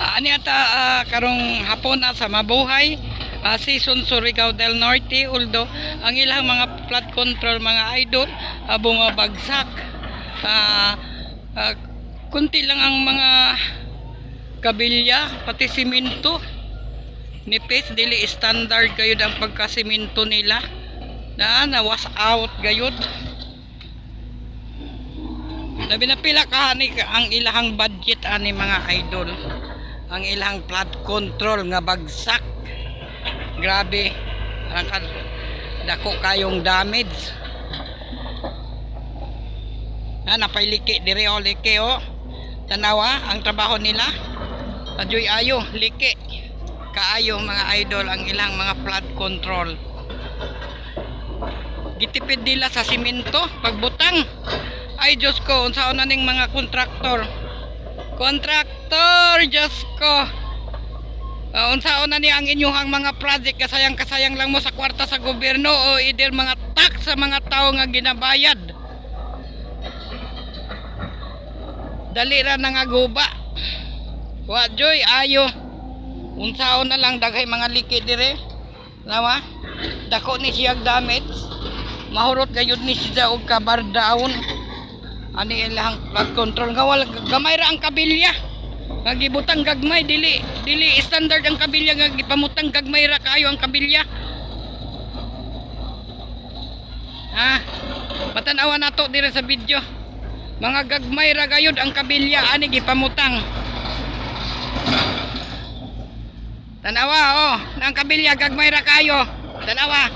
Ani ata karong hapon na sa mabuhay season Surigao del Norte, although ang ilang mga flood control mga idol bumabagsak. Kunti lang ang mga kabilya pati simento nipis, dili standard gayud ang pagkasimento nila na wash out gayud. Labi na pila kahani ang ilahang budget ani mga idol, ang ilahang flood control nga bagsak. Grabe, dako kayong damage. Napailiki dire o liki o. Tanawa ang trabaho nila. Adyoy ayo liki. Kaayo mga idol ang ilang mga flood control. Gitipid nila sa simento pagbutang. Ay Diyos ko, unsaon na ning mga kontraktor. Kontraktor, Diyos ko. Unsaon na ni ang inyuhang mga project, kasayang-kasayang lang mo sa kwarta sa gobyerno o either mga tax sa mga tao nga ginabayad. Dali ra na nga guba. Wa joy ayo. Unsaon na lang daghay mga liki dire. Nawa? Dako ni siyag damage. Mahurot gayud ni siya og kabardaon. Ani ilang flood control nga wala gamay ra ang kabilya. Nga gibutang gagmay dili standard ang kabilya nga gipamutang gagmay ra kaayo ang kabilya. Matanawa nato dire sa video. Mga gagmay ra gayud ang kabilya ani gipamutang. Tanawa ang kabilya gagmay ra kayo. Tanawa.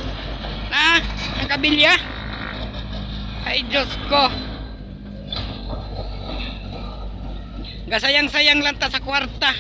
Ang kabilya. Ay Diyos ko. Gasayang-sayang lang ta sa kwarta.